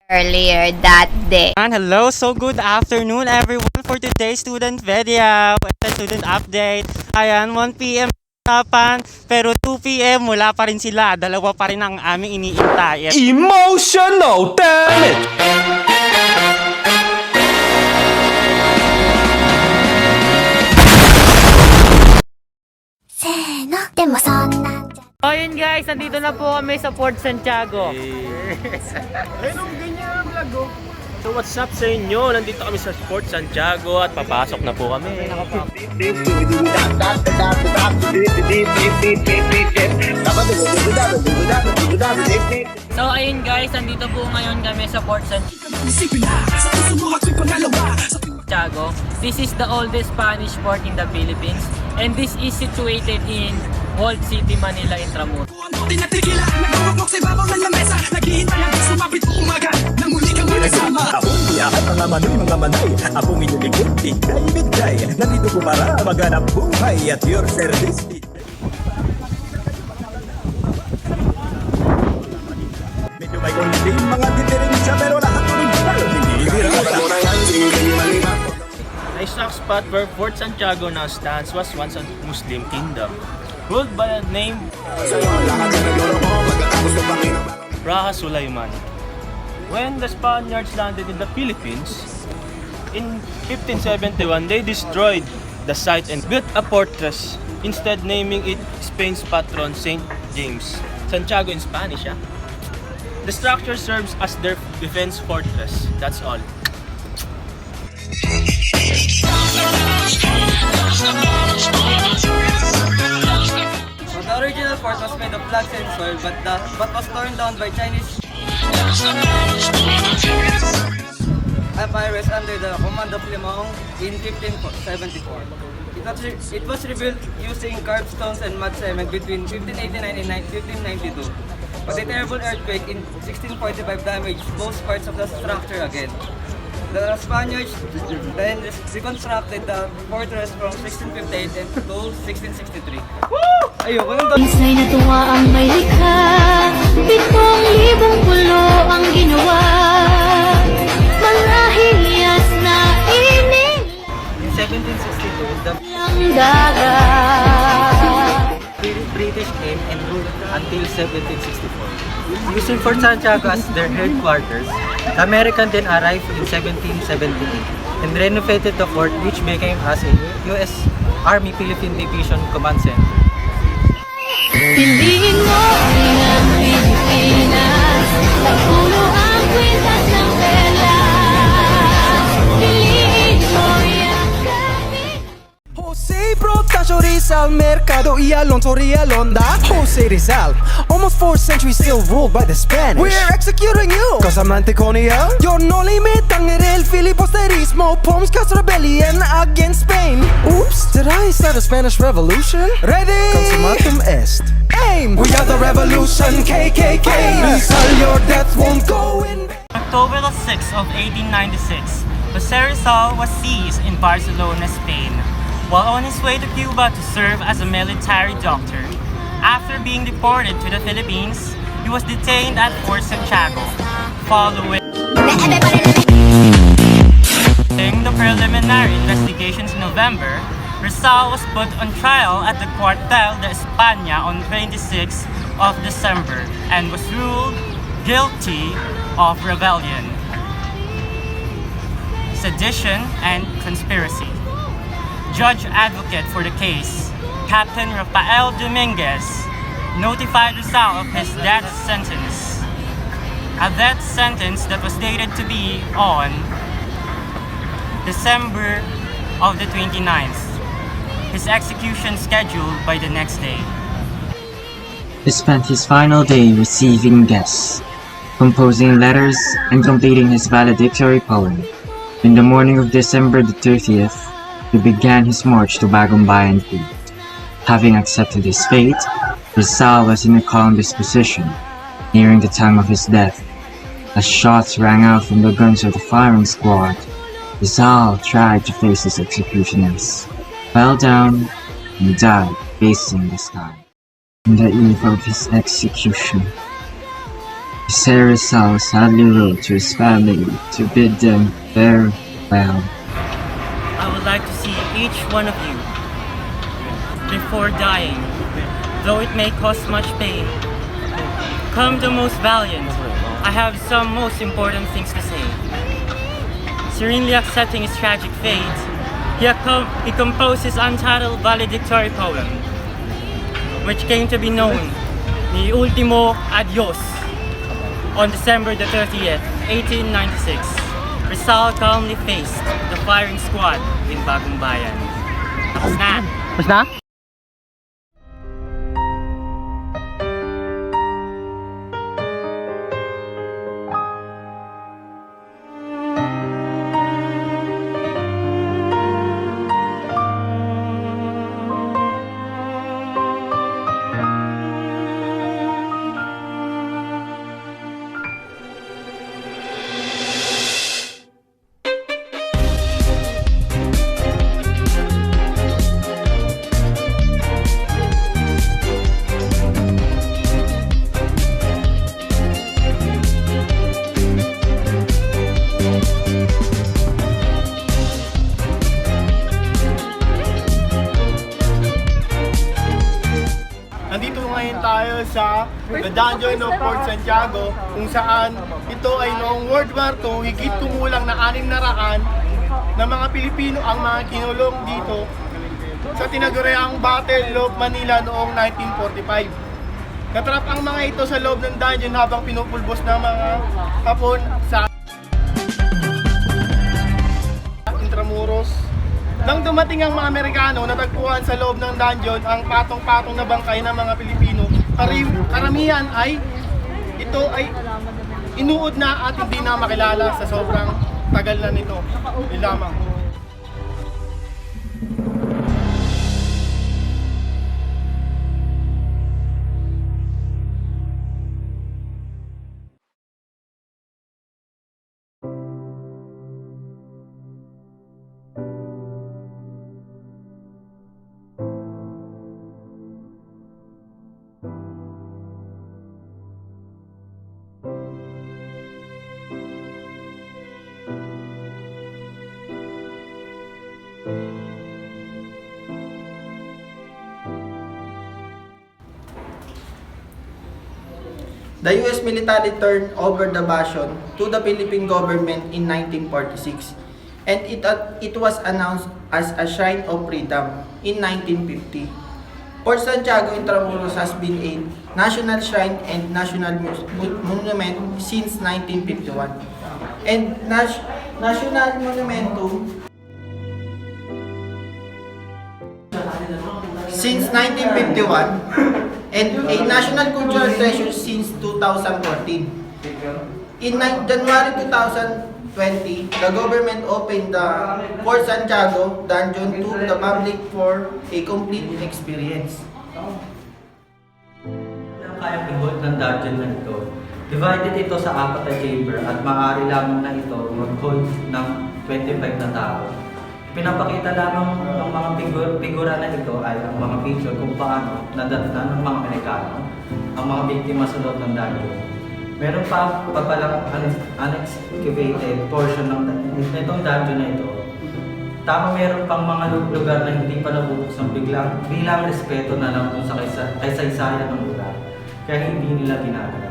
earlier that day. And hello, so good afternoon everyone for today's student video. Ito student update. Ayan, 1 PM usapan, pero 2 PM wala pa rin sila. Dalawa pa rin ang aming iniintay. Emotional damage! So yun guys, nandito na po kami sa Port Santiago. So what's up sa inyo? Nandito kami sa Port Santiago at papasok na po kami. So ayun guys, nandito po ngayon kami sa Port Santiago. This is the oldest Spanish port in the Philippines and this is situated in Walled City, Manila, Intramuros. Mga manoy, mga manay, akong inyong bigay. Nandito ko para maghanap buhay at your service. Medyo may konting mga diferensya pero lahat tuloy hindi birata. A stock spot where Fort Santiago now stands was once a Muslim kingdom, ruled by a name Raja Sulaiman. When the Spaniards landed in the Philippines, in 1571, they destroyed the site and built a fortress, instead naming it Spain's patron, Saint James. Santiago in Spanish, yeah? The structure serves as their defense fortress, that's all. So the original fort was made of flags and soil, but was torn down by Chinese empires under the command of Limong in 1574. It was rebuilt using carved stones and mud cement between 1589 and 1592. But a terrible earthquake in 1645 damaged most parts of the structure again. The Spaniards then reconstructed the fortress from 1658 to 1663. Isa'y natuwa ang may likha, 7,000 pulo ang ginawa, mga hiyas na inil. In 1762, the dagat. British came and ruled until 1764. Using Fort Santiago as their headquarters, the Americans then arrived in 1778 and renovated the fort, which became as a U.S. Army Philippine Division Command Center. Piliin mo ang Pilipinas, puno ang kwintas ng pelas. Piliin mo yung kapit. Jose Protasio Rizal, Mercado y Alonso Rialonda. Jose Rizal, almost 4 centuries still ruled by the Spanish. We're executing you, cause I'm anti-colonial. You're no limit, ang el filibusterismo, Poms cause rebellion against Spain. Oops, did I start a Spanish revolution? Ready? Consumatum est. Aim! We are the revolution, KKK. Rizal, your death won't go in vain. October the 6th of 1896, Jose Rizal was seized in Barcelona, Spain, while on his way to Cuba to serve as a military doctor. After being deported to the Philippines, he was detained at Fort Santiago. Following the preliminary investigations in November, Rizal was put on trial at the Cuartel de España on 26th of December and was ruled guilty of rebellion, sedition, and conspiracy. Judge advocate for the case, Captain Rafael Dominguez, notified Rizal of his death sentence. A death sentence that was dated to be on December of the 29th. His execution scheduled by the next day. He spent his final day receiving guests, composing letters, and completing his valedictory poem. In the morning of December the 30th, he began his march to Bagumbayan Creek. Having accepted his fate, Rizal was in a calm disposition. Nearing the time of his death, as shots rang out from the guns of the firing squad, Rizal tried to face his executioners, fell down, and died facing the sky. On the eve of his execution, Sir Rizal sadly wrote to his family to bid them farewell. I would like to see each one of you before dying, though it may cause much pain. Come the most valiant. I have some most important things to say. Serenely accepting his tragic fate, he composed his untitled valedictory poem, which came to be known, Mi Ultimo Adios, on December the 30th, 1896. Rizal calmly faced the firing squad in Bagong Bayan. Tapos na! Tapos na? Nandito ngayon tayo sa The Dungeon of Fort Santiago, kung saan ito ay noong World War II, higit kumulang na 600 na mga Pilipino ang mga kinulong dito sa tinaguriang Battle of Manila noong 1945. Natrap ang mga ito sa loob ng dungeon habang pinupulbos ng mga Hapon sa Intramuros. Nang dumating ang mga Amerikano, natagpuan sa loob ng dungeon ang patong-patong na bangkay ng mga Pilipino. Karamihan ay ito ay inuod na at hindi na makilala sa sobrang tagal na nito. Yun lamang. The U.S. military turned over the bastion to the Philippine government in 1946, and it was announced as a shrine of freedom in 1950. Fort Santiago Intramuros has been a national shrine and national monument since 1951, and national monumentum since 1951. And a national cultural treasure since 2014. In January 2020, the government opened the Fort Santiago dungeon to the public for a complete experience. Ang kayang i-hold ng dungeon na ito, divided ito sa 4 na chamber at maaari lamang na ito mag-hold ng 25 na tao. Pinapakita lamang ng mga figura na ito ay ang mga picture kung paano nadatnan ng mga Amerikano ang mga biktima sa loob ng dungeon. Meron pa palang unexcavated portion ng itong dungeon na ito. Tama, meron pang mga lugar na hindi pa nabubuksan bilang respeto na lang kung sa kasaysayan ng lugar, kaya hindi nila ginagawa.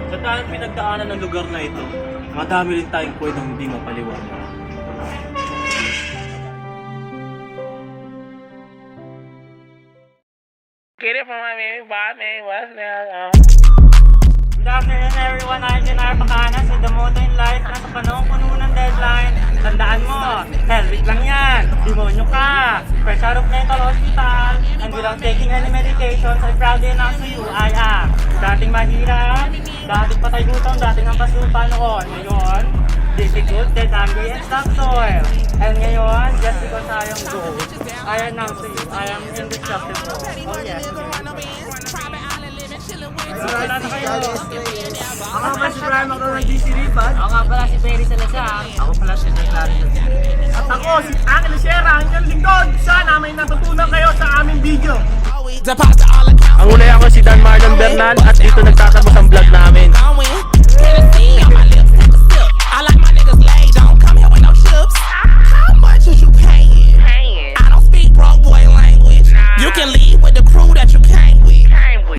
Sa tayong pinagdaanan ng lugar na ito, madami rin tayong pwedeng hindi mapaliwanag. Good afternoon everyone, I'm Jenar Pacanas with the motto in life na sa panahon puno ng deadline. Tandaan mo, helmet lang yan, demonyo ka, fresh out of mental hospital, and without taking any medications, I proudly announce to you, I am dating mahirap, dating patay gutom, dating ang pasupa noon. Ngayon, difficult, dead, angry, and subsoil. And ngayon, just because I am gold, I announce to you, I am indestructible. Oh yes. Wala na kayo. Ako nga si Brian Macron ng GC Ripad. Ako nga pala si Perry Salazar. Ako pala si Declario. At ako, si Angela Sierra, ang inyong lingkod. Sana may natutunan kayo sa aming video. Ang una ako si Dan Mar